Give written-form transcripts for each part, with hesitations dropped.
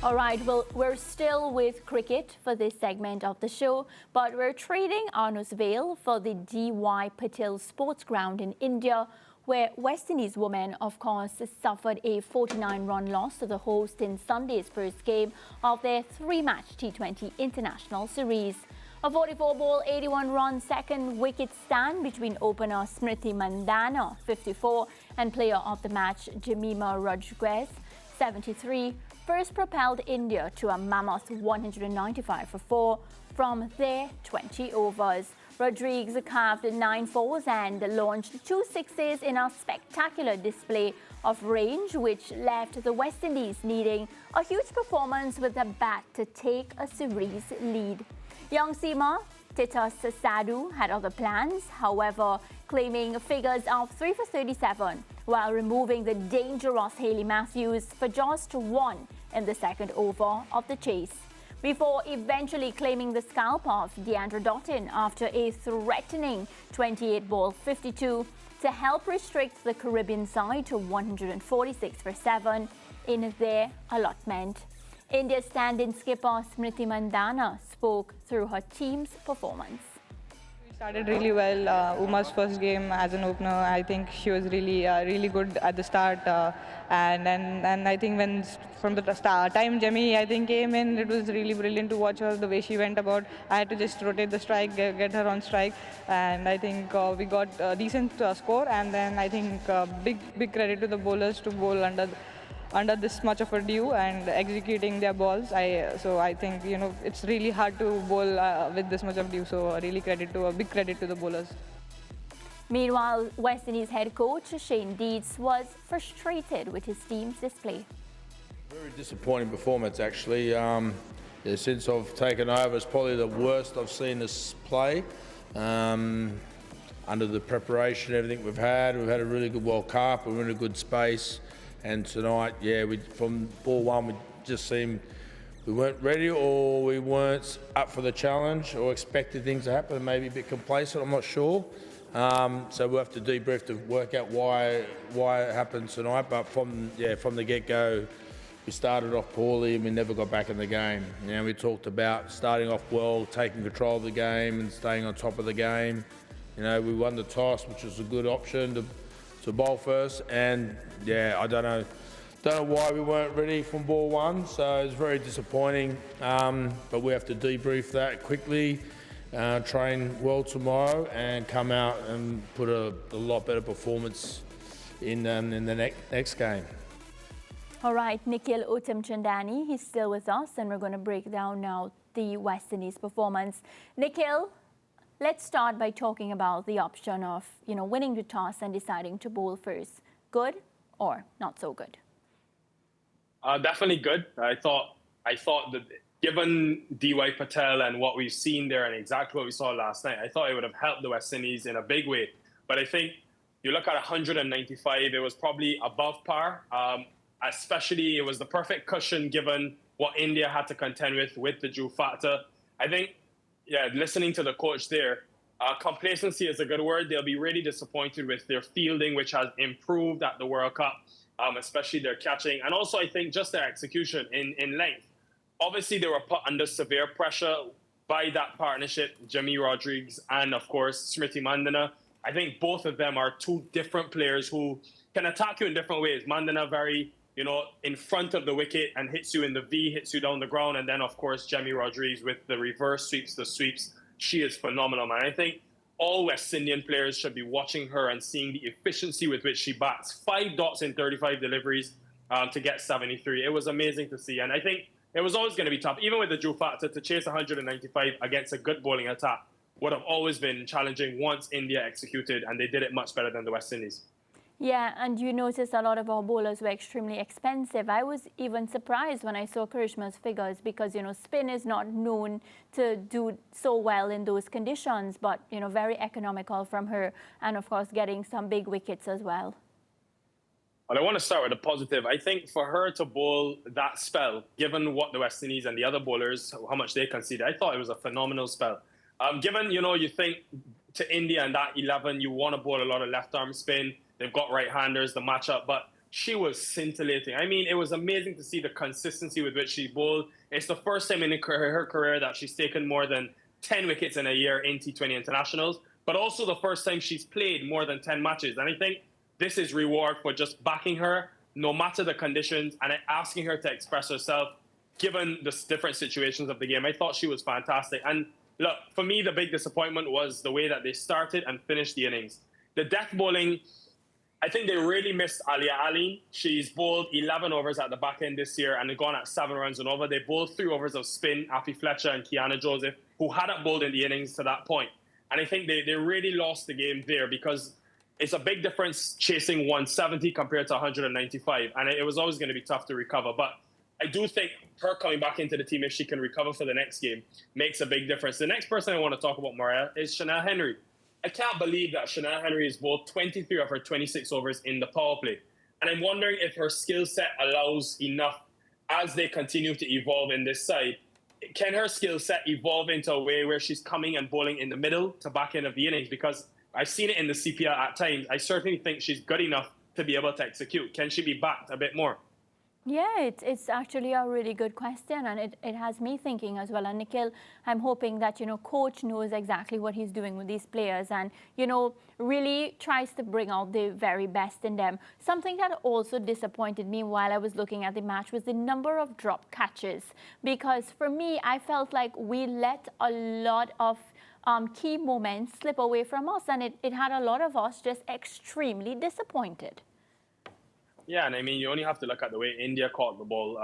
All right, well, we're still with cricket for this segment of the show, but we're trading Arnos Vale for the D.Y. Patil Sports Ground in India, where West Indies women, of course, suffered a 49-run loss to the host in Sunday's first game of their three-match T20 International Series. A 44-ball, 81-run second wicket stand between opener Smriti Mandhana, 54, and player of the match Jemima Rodriguez, 73, first propelled India to a mammoth 195 for 4 from their 20 overs. Rodriguez carved 9 fours and launched 2 sixes in a spectacular display of range, which left the West Indies needing a huge performance with a bat to take a series lead. Young seamer Titus Sadhu had other plans, however, claiming figures of 3 for 37 while removing the dangerous Hayley Matthews for just 1 in the second over of the chase, before eventually claiming the scalp of Deandra Dottin after a threatening 28-ball 52 to help restrict the Caribbean side to 146 for 7 in their allotment. India's stand-in skipper Smriti Mandhana spoke through her team's performance. We started really well. Uma's first game as an opener, I think she was really good at the start. And I think when from the time Jemmy I think came in, it was really brilliant to watch her, the way she went about. I had to just rotate the strike, get her on strike, and I think we got a decent score. And then I think big credit to the bowlers to bowl under this much of a dew and executing their balls. So I think it's really hard to bowl with this much of dew. So big credit to the bowlers. Meanwhile, West Indies head coach Shane Deeds was frustrated with his team's display. Very disappointing performance, actually. Since I've taken over, it's probably the worst I've seen us play. Under the preparation, everything we've had a really good World Cup. We're in a good space. And tonight, from ball one, we just seemed we weren't ready, or we weren't up for the challenge, or expected things to happen, maybe a bit complacent, I'm not sure. So we'll have to debrief to work out why it happened tonight. But from the get-go, we started off poorly and we never got back in the game. We talked about starting off well, taking control of the game and staying on top of the game. We won the toss, which was a good option to bowl first, and I don't know why we weren't ready from ball one, so it's very disappointing, but we have to debrief that quickly, train well tomorrow and come out and put a lot better performance in the next game. All right, Nikhil Uttamchandani, he's still with us, and we're going to break down now the West Indies performance. Nikhil, let's start by talking about the option of, winning the toss and deciding to bowl first. Good or not so good? Definitely good. I thought that given D.Y. Patel and what we've seen there and exactly what we saw last night, I thought it would have helped the West Indies in a big way. But I think you look at 195, it was probably above par. Especially, it was the perfect cushion given what India had to contend with the Drew factor. I think, listening to the coach there, complacency is a good word. They'll be really disappointed with their fielding, which has improved at the World Cup, especially their catching. And also, I think, just their execution in length. Obviously, they were put under severe pressure by that partnership, Jemmy Rodriguez and, of course, Smriti Mandhana. I think both of them are two different players who can attack you in different ways. Mandhana very, in front of the wicket and hits you in the V, hits you down the ground. And then, of course, Jemmy Rodriguez with the reverse sweeps, the sweeps. She is phenomenal, man. I think all West Indian players should be watching her and seeing the efficiency with which she bats. 5 dots in 35 deliveries to get 73. It was amazing to see. And I think it was always going to be tough, even with the Drew factor, to chase 195 against a good bowling attack would have always been challenging once India executed, and they did it much better than the West Indies. Yeah, and you notice a lot of our bowlers were extremely expensive. I was even surprised when I saw Karishma's figures because, spin is not known to do so well in those conditions, but, very economical from her, and of course getting some big wickets as well. But I want to start with a positive. I think for her to bowl that spell, given what the West Indies and the other bowlers, how much they conceded, I thought it was a phenomenal spell. Given, you think to India and that 11, you want to bowl a lot of left-arm spin. They've got right-handers, the matchup, but she was scintillating. I mean, it was amazing to see the consistency with which she bowled. It's the first time in her career that she's taken more than 10 wickets in a year in T20 internationals, but also the first time she's played more than 10 matches. And I think this is reward for just backing her, no matter the conditions, and asking her to express herself, given the different situations of the game. I thought she was fantastic. And look, for me, the big disappointment was the way that they started and finished the innings. The death bowling, I think they really missed Alia Ali. She's bowled 11 overs at the back end this year and they've gone at 7 runs and over. They bowled 3 overs of spin, Afi Fletcher and Kiana Joseph, who hadn't bowled in the innings to that point. And I think they really lost the game there because it's a big difference chasing 170 compared to 195. And it was always going to be tough to recover. But I do think her coming back into the team, if she can recover for the next game, makes a big difference. The next person I want to talk about, Mariah, is Chanel Henry. I can't believe that Chanel Henry has bowled 23 of her 26 overs in the power play. And I'm wondering if her skill set allows enough as they continue to evolve in this side. Can her skill set evolve into a way where she's coming and bowling in the middle to back end of the innings? Because I've seen it in the CPL at times. I certainly think she's good enough to be able to execute. Can she be backed a bit more? Yeah, it's actually a really good question, and it has me thinking as well. And Nikhil, I'm hoping that, coach knows exactly what he's doing with these players and, really tries to bring out the very best in them. Something that also disappointed me while I was looking at the match was the number of drop catches. Because for me, I felt like we let a lot of key moments slip away from us, and it had a lot of us just extremely disappointed. Yeah, and I mean, you only have to look at the way India caught the ball.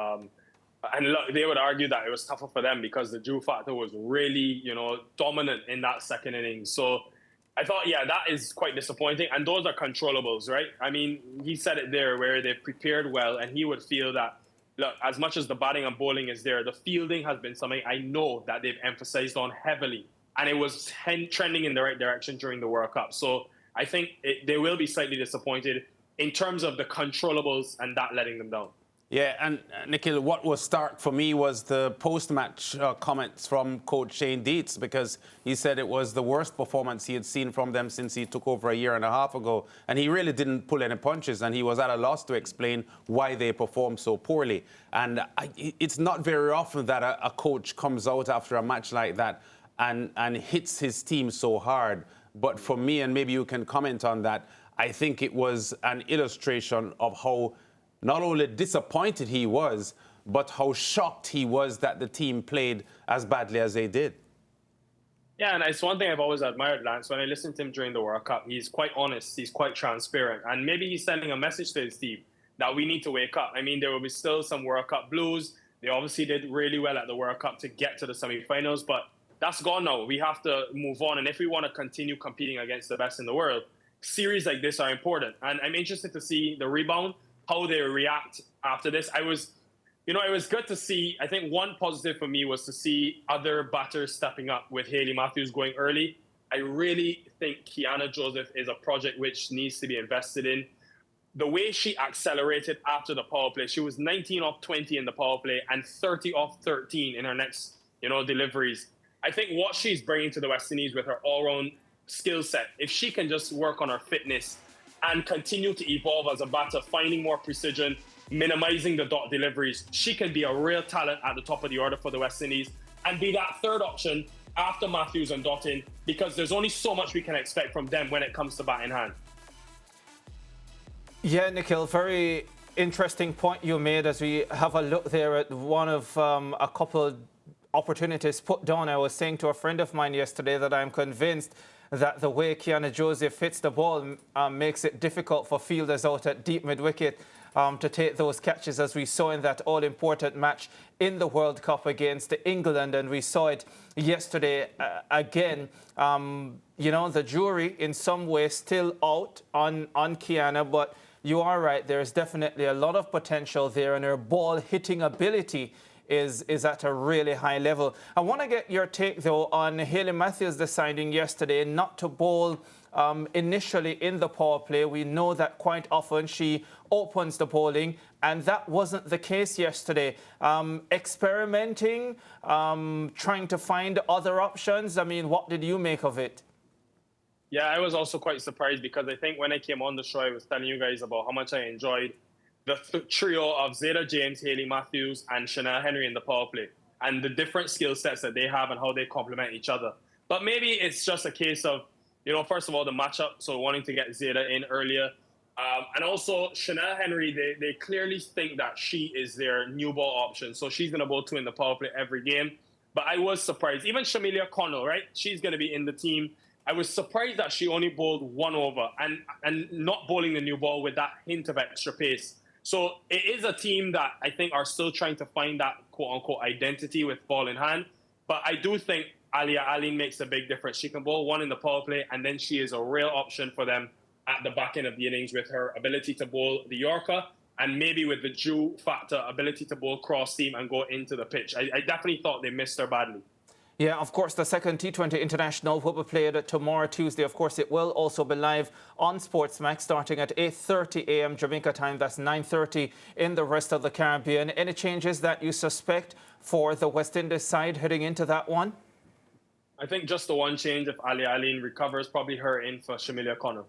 And look, they would argue that it was tougher for them because the Drew factor was really, dominant in that second inning. So I thought, yeah, that is quite disappointing. And those are controllables, right? I mean, he said it there where they prepared well, and he would feel that, look, as much as the batting and bowling is there, the fielding has been something I know that they've emphasized on heavily. And it was trending in the right direction during the World Cup. So I think they will be slightly disappointed in terms of the controllables and that letting them down. Yeah, and Nikhil, what was stark for me was the post-match comments from coach Shane Dietz, because he said it was the worst performance he had seen from them since he took over a year and a half ago. And he really didn't pull any punches, and he was at a loss to explain why they performed so poorly. And it's not very often that a coach comes out after a match like that and hits his team so hard. But for me, and maybe you can comment on that, I think it was an illustration of how not only disappointed he was, but how shocked he was that the team played as badly as they did. Yeah, and it's one thing I've always admired Lance. When I listened to him during the World Cup, he's quite honest, he's quite transparent, and maybe he's sending a message to his team that we need to wake up. I mean, there will be still some World Cup blues. They obviously did really well at the World Cup to get to the semi-finals, but that's gone now. We have to move on, and if we want to continue competing against the best in the world, series like this are important. And I'm interested to see the rebound, how they react after this. It was good to see. I think one positive for me was to see other batters stepping up with Hayley Matthews going early. I really think Kiana Joseph is a project which needs to be invested in. The way she accelerated after the power play, she was 19 off 20 in the power play and 30 off 13 in her next, deliveries. I think what she's bringing to the West Indies with her all-round skill set, if she can just work on her fitness and continue to evolve as a batter, finding more precision, minimizing the dot deliveries, she can be a real talent at the top of the order for the West Indies and be that third option after Matthews and Dottin, because there's only so much we can expect from them when it comes to bat in hand. Yeah, Nikhil, very interesting point you made as we have a look there at one of a couple opportunities put down. I was saying to a friend of mine yesterday that I'm convinced that the way Kiana Joseph hits the ball makes it difficult for fielders out at deep mid-wicket to take those catches, as we saw in that all-important match in the World Cup against England. And we saw it yesterday again. The jury in some way still out on Kiana, but you are right, there's definitely a lot of potential there, and her ball hitting ability is at a really high level. I want to get your take, though, on Hayley Matthews deciding yesterday not to bowl initially in the power play. We know that quite often she opens the bowling, and that wasn't the case yesterday. Experimenting, trying to find other options. I mean, what did you make of it? Yeah, I was also quite surprised because I think when I came on the show, I was telling you guys about how much I enjoyed the trio of Zeta James, Hayley Matthews, and Chanel Henry in the power play, and the different skill sets that they have and how they complement each other. But maybe it's just a case of, first of all, the matchup, so wanting to get Zeta in earlier. And also, Chanel Henry, they clearly think that she is their new ball option. So she's going to bowl 2 in the power play every game. But I was surprised. Even Shamilia Connell, right? She's going to be in the team. I was surprised that she only bowled 1 over and not bowling the new ball with that hint of extra pace. So it is a team that I think are still trying to find that quote-unquote identity with ball in hand. But I do think Alia Aline makes a big difference. She can bowl 1 in the power play, and then she is a real option for them at the back end of the innings with her ability to bowl the Yorker and maybe with the Jew factor, ability to bowl cross seam and go into the pitch. I definitely thought they missed her badly. Yeah, of course, the second T20 International will be played tomorrow, Tuesday. Of course, it will also be live on SportsMax starting at 8:30 a.m. Jamaica time. That's 9:30 in the rest of the Caribbean. Any changes that you suspect for the West Indies side heading into that one? I think just the one change, if Ali Aline recovers, probably her in for Shamilia Connell.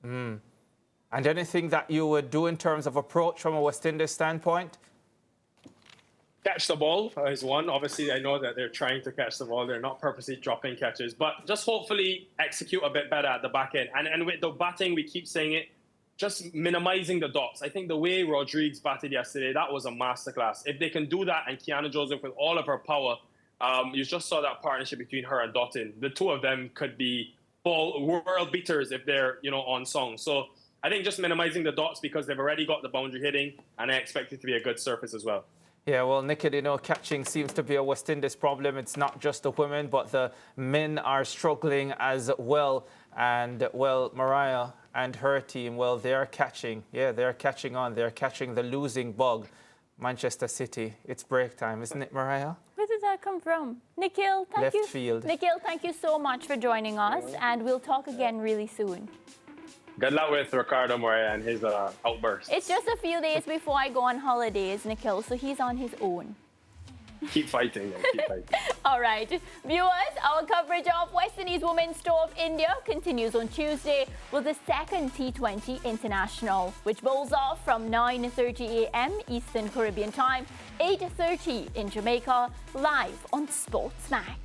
And anything that you would do in terms of approach from a West Indies standpoint? Catch the ball is one. Obviously, I know that they're trying to catch the ball. They're not purposely dropping catches, but just hopefully execute a bit better at the back end. And with the batting, we keep saying it, just minimizing the dots. I think the way Rodriguez batted yesterday, that was a masterclass. If they can do that, and Kiana Joseph with all of her power, you just saw that partnership between her and Dottin. The two of them could be world beaters if they're, on song. So I think just minimizing the dots because they've already got the boundary hitting, and I expect it to be a good surface as well. Yeah, well, Nicky, catching seems to be a West Indies problem. It's not just the women, but the men are struggling as well. And, well, Mariah and her team, well, they're catching. Yeah, they're catching on. They're catching the losing bug. Manchester City, it's break time, isn't it, Mariah? Where did that come from? Nikhil, thank you. Left field. Nikhil, thank you so much for joining us, and we'll talk again really soon. Good luck with Ricardo Morea and his outburst. It's just a few days before I go on holidays, Nikhil, so he's on his own. Keep fighting, then. Keep fighting. All right. Viewers, our coverage of West Indies Women's Tour of India continues on Tuesday with the second T20 International, which bowls off from 9:30 a.m. Eastern Caribbean time, 8:30 in Jamaica, live on SportsMax.